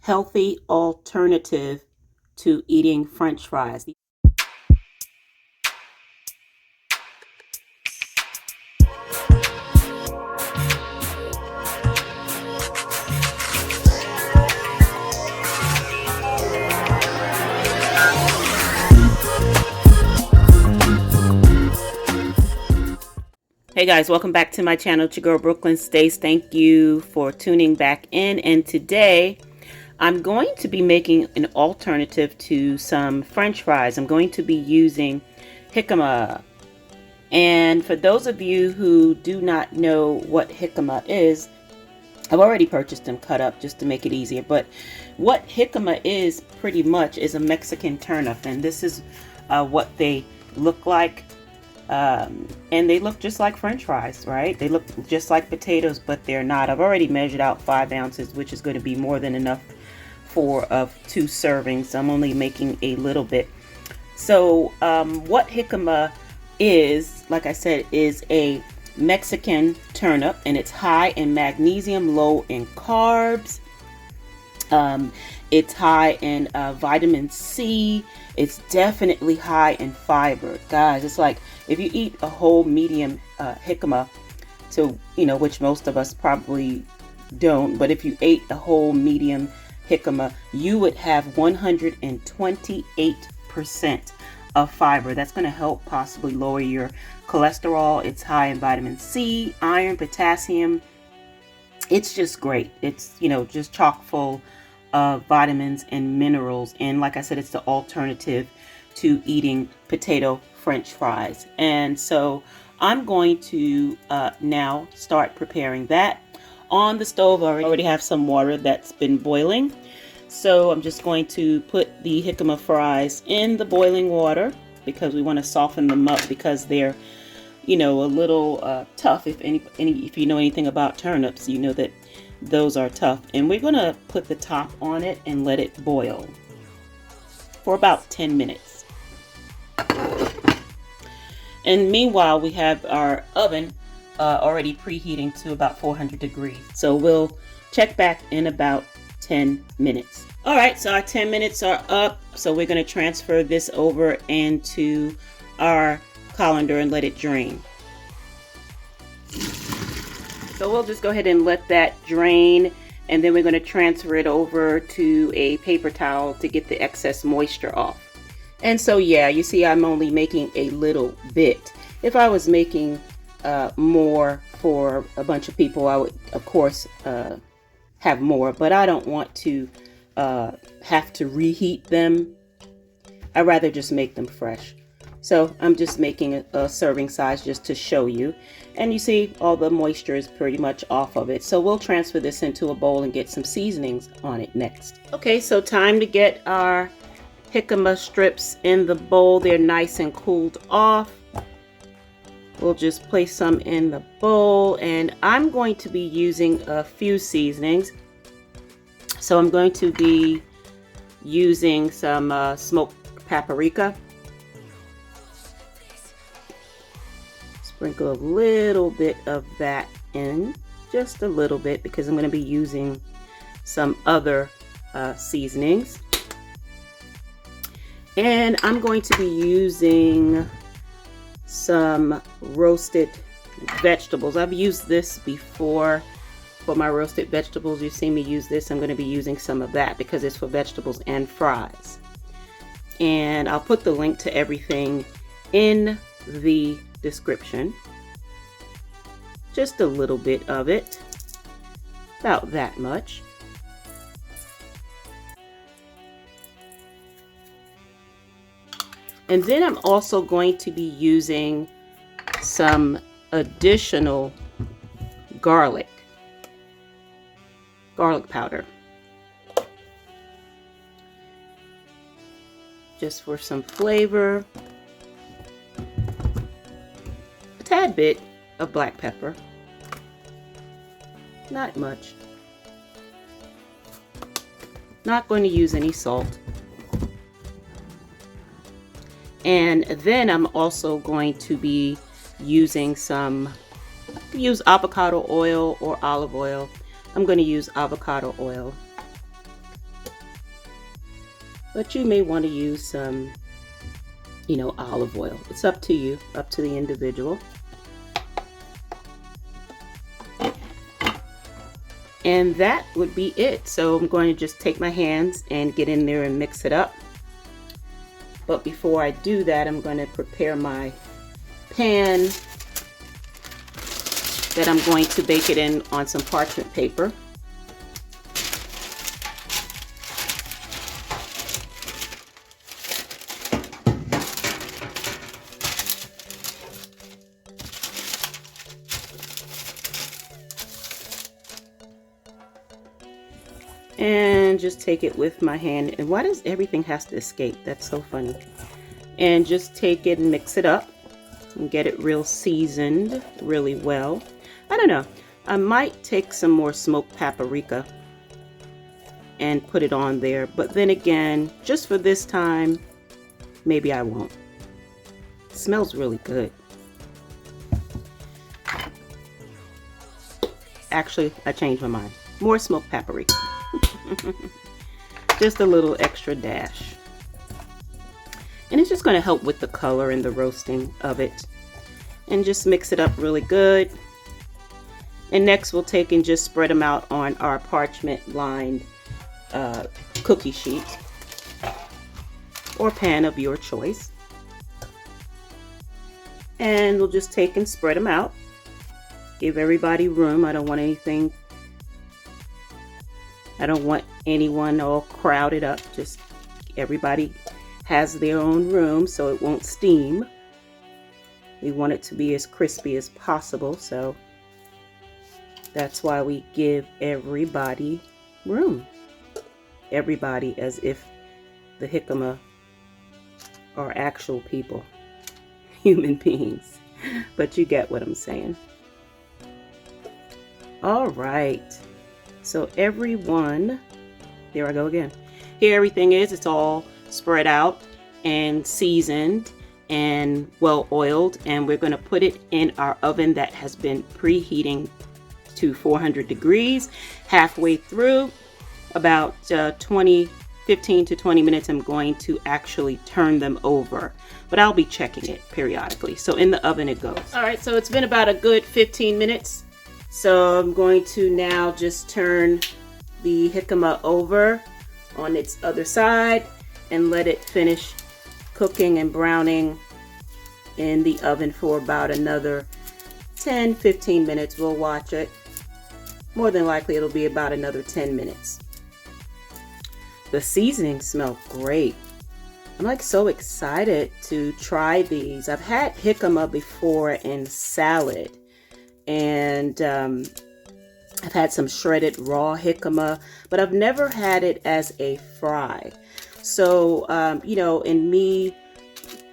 healthy alternative to eating French fries. Hey guys, welcome back to my channel. It's your girl Brooklyn Stace. Thank you for tuning back in. And today I'm going to be making an alternative to some French fries. I'm going to be using jicama. And for those of you who do not know what jicama is, I've already purchased them cut up just to make it easier. But what jicama is pretty much is a Mexican turnip. And this is what they look like. And they look just like French fries, right? They look just like potatoes, but they're not. I've already measured out 5 ounces, which is going to be more than enough for 2 servings. I'm only making a little bit. So what jicama is, like I said, is a Mexican turnip, and it's high in magnesium, low in carbs. It's high in vitamin C. It's definitely high in fiber. Guys, it's like if you eat a whole medium jicama, so which most of us probably don't, but if you ate a whole medium jicama, you would have 128% of fiber. That's going to help possibly lower your cholesterol. It's high in vitamin C, iron, potassium. It's just great. It's just chock full of vitamins and minerals, and like I said, it's the alternative to eating potato French fries. And so I'm going to now start preparing that. On the stove, I already have some water that's been boiling, so I'm just going to put the jicama fries in the boiling water because we want to soften them up, because they're a little tough. If you know anything about turnips, you know that those are tough. And we're gonna put the top on it and let it boil for about 10 minutes. And meanwhile, we have our oven already preheating to about 400 degrees. So we'll check back in about 10 minutes. All right, so our 10 minutes are up. So we're gonna transfer this over into our colander and let it drain. So we'll just go ahead and let that drain, and then we're going to transfer it over to a paper towel to get the excess moisture off. And so yeah, you see I'm only making a little bit. If I was making more for a bunch of people, I would of course have more, but I don't want to have to reheat them. I'd rather just make them fresh. So I'm just making a serving size just to show you. And you see all the moisture is pretty much off of it. So we'll transfer this into a bowl and get some seasonings on it next. Okay, so time to get our jicama strips in the bowl. They're nice and cooled off. We'll just place some in the bowl, and I'm going to be using a few seasonings. So I'm going to be using some smoked paprika. Sprinkle a little bit of that in, just a little bit, because I'm going to be using some other seasonings. And I'm going to be using some roasted vegetables. I've used this before for my roasted vegetables. You've seen me use this. I'm going to be using some of that because it's for vegetables and fries. And I'll put the link to everything in the description. Just a little bit of it, about that much. And then I'm also going to be using some additional garlic powder, just for some flavor. A tad bit of black pepper, not much. Not going to use any salt. And then I'm also going to be using some, use avocado oil or olive oil. I'm going to use avocado oil. but you may want to use some, you know, olive oil. It's up to you, up to the individual. And that would be it. So I'm going to just take my hands and get in there and mix it up. But before I do that, I'm going to prepare my pan that I'm going to bake it in on some parchment paper. And just take it with my hand. And why does everything has to escape? That's so funny. And just take it and mix it up and get it real seasoned really well. I don't know. I might take some more smoked paprika and put it on there. But then again, just for this time, maybe I won't. It smells really good. Actually, I changed my mind. More smoked paprika. Just a little extra dash. And it's just going to help with the color and the roasting of it. And just mix it up really good. And next we'll take and just spread them out on our parchment lined cookie sheet or pan of your choice. And we'll just take and spread them out. Give everybody room. I don't want anyone all crowded up. Just everybody has their own room so it won't steam. We want it to be as crispy as possible, so that's why we give everybody room. Everybody, as if the jicama are actual people, human beings. But you get what I'm saying. All right. So everyone, there I go again. Here everything is, it's all spread out and seasoned and well oiled, and we're going to put it in our oven that has been preheating to 400 degrees. Halfway through, about 15 to 20 minutes, I'm going to actually turn them over, but I'll be checking it periodically. So in the oven it goes. All right, so it's been about a good 15 minutes. So I'm going to now just turn the jicama over on its other side and let it finish cooking and browning in the oven for about another 10-15 minutes. We'll watch it. More than likely it'll be about another 10 minutes. The seasonings smell great. I'm like so excited to try these. I've had jicama before in salad, and I've had some shredded raw jicama, but I've never had it as a fry. So, you know, in me,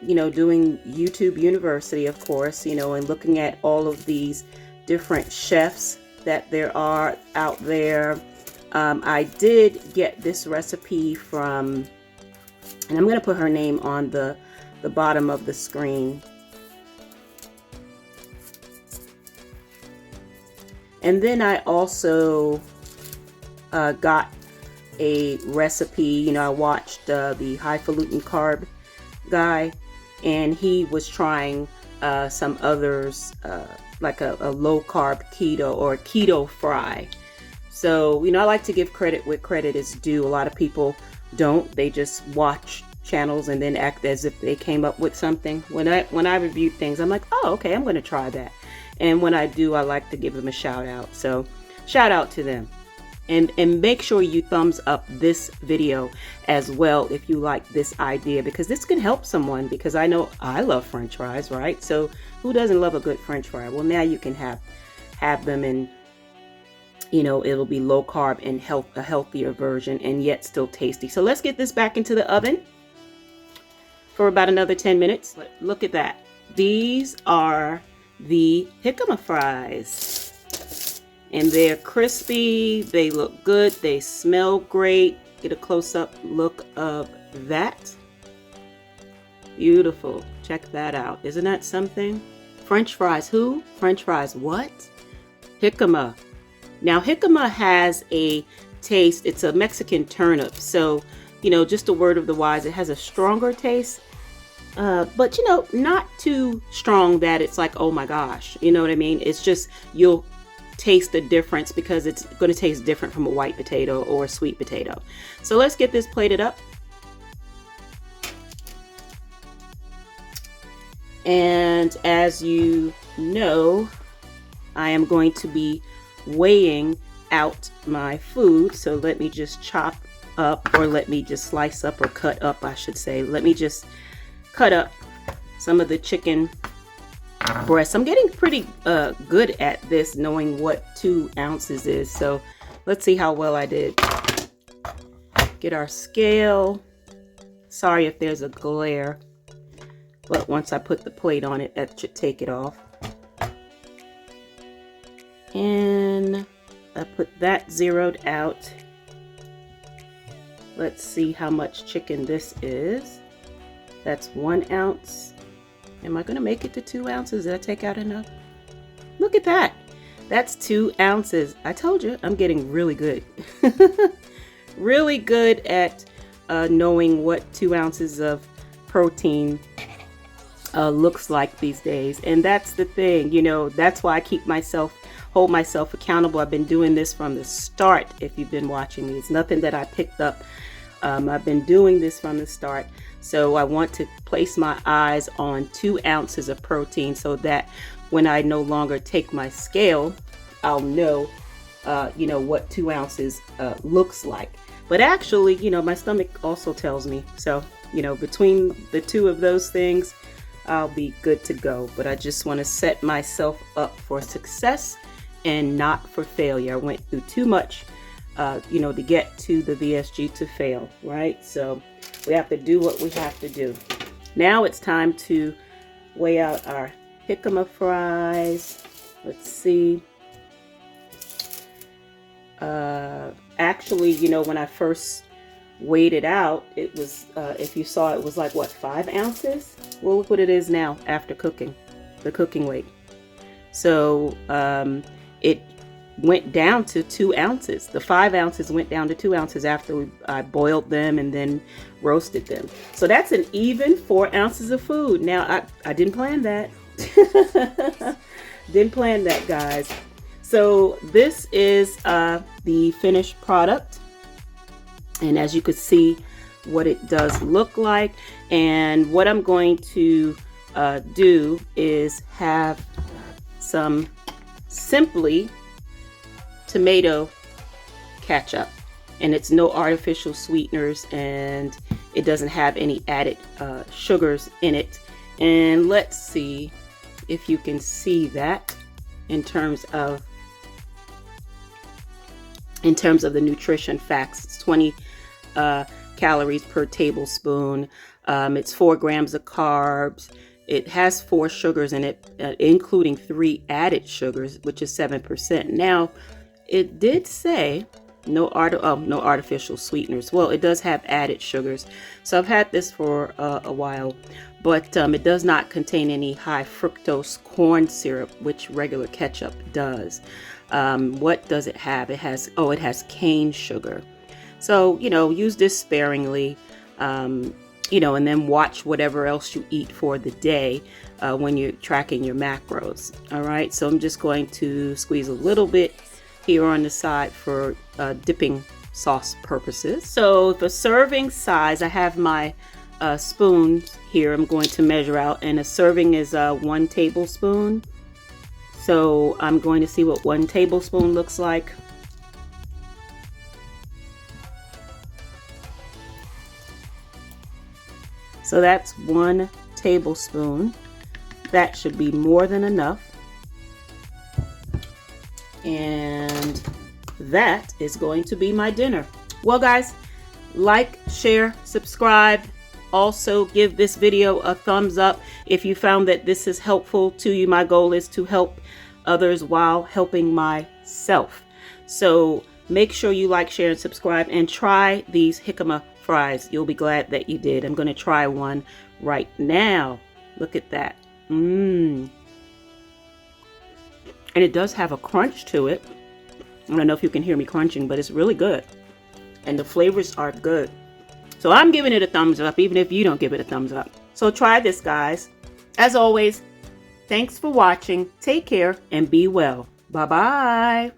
you know, doing YouTube University, of course, you know, and looking at all of these different chefs that there are out there, I did get this recipe from, and I'm going to put her name on the bottom of the screen. And then I also got a recipe, you know, I watched the highfalutin carb guy, and he was trying some others, like a low carb keto or keto fry. So, you know, I like to give credit where credit is due. A lot of people don't. They just watch channels and then act as if they came up with something. When I review things, I'm like, oh, okay, I'm going to try that. And when I do, I like to give them a shout out. So shout out to them. And make sure you thumbs up this video as well if you like this idea, because this can help someone, because I know I love French fries, right? So who doesn't love a good French fry? Well, now you can have them, and you know, it'll be low carb and a healthier version, and yet still tasty. So let's get this back into the oven for about another 10 minutes. Look at that. These are the jicama fries, and they're crispy, they look good, they smell great. Get a close-up look of that. Beautiful. Check that out. Isn't that something? French fries. Who? French fries what? Jicama. Now jicama has a taste, it's a Mexican turnip, so you know, just a word of the wise, it has a stronger taste, but you know, not too strong that it's like, oh my gosh, you know what I mean? It's just, you'll taste the difference because it's going to taste different from a white potato or a sweet potato. So let's get this plated up. And as you know, I am going to be weighing out my food. So let me just chop up, or let me just slice up, or cut up, I should say. Let me just cut up some of the chicken breast. I'm getting pretty good at this, knowing what 2 ounces is. So let's see how well I did. Get our scale. Sorry if there's a glare, but once I put the plate on it, that should take it off. And I put that zeroed out. Let's see how much chicken this is. That's 1 ounce. Am I going to make it to 2 ounces? Did I take out enough? Look at that. That's 2 ounces. I told you, I'm getting really good. Really good at knowing what 2 ounces of protein looks like these days. And that's the thing, you know, that's why I hold myself accountable. I've been doing this from the start. If you've been watching me, it's nothing that I picked up. I've been doing this from the start. So I want to place my eyes on 2 ounces of protein, so that when I no longer take my scale, I'll know, you know, what 2 ounces looks like. But actually, you know, my stomach also tells me. So, you know, between the 2 of those things, I'll be good to go. But I just want to set myself up for success and not for failure. I went through too much, you know, to get to the VSG to fail, right? So we have to do what we have to do. Now it's time to weigh out our jicama fries. Let's see. Actually, you know, when I first weighed it out, it was, if you saw, it was like, what, 5 ounces? Well, look what it is now after cooking, the cooking weight. So it went down to 2 ounces. The 5 ounces went down to 2 ounces after I boiled them and then roasted them. So that's an even 4 ounces of food. Now, I didn't plan that. Didn't plan that, guys. So this is the finished product. And as you could see, what it does look like. And what I'm going to do is have some simply tomato ketchup, and it's no artificial sweeteners, and it doesn't have any added sugars in it. And let's see if you can see that in terms of the nutrition facts. It's 20 calories per tablespoon. It's 4 grams of carbs. It has 4 sugars in it, including 3 added sugars, which is 7%. Now, it did say no artificial sweeteners. Well, it does have added sugars. So I've had this for a while, but it does not contain any high fructose corn syrup, which regular ketchup does. What does it have? It has cane sugar. So, you know, use this sparingly, you know, and then watch whatever else you eat for the day when you're tracking your macros. All right. So I'm just going to squeeze a little bit here on the side for dipping sauce purposes. So the serving size, I have my spoons here. I'm going to measure out, and a serving is 1 tablespoon. So I'm going to see what 1 tablespoon looks like. So that's 1 tablespoon. That should be more than enough. And that is going to be my dinner. Well, guys, like, share, subscribe. Also, give this video a thumbs up if you found that this is helpful to you. My goal is to help others while helping myself. So make sure you like, share, and subscribe, and try these jicama fries. You'll be glad that you did. I'm going to try one right now. Look at that. And it does have a crunch to it. I don't know if you can hear me crunching, but it's really good. And the flavors are good. So So I'm giving it a thumbs up, even if you don't give it a thumbs up. So try this, guys. As always, thanks for watching. Take care and be well. Bye-bye.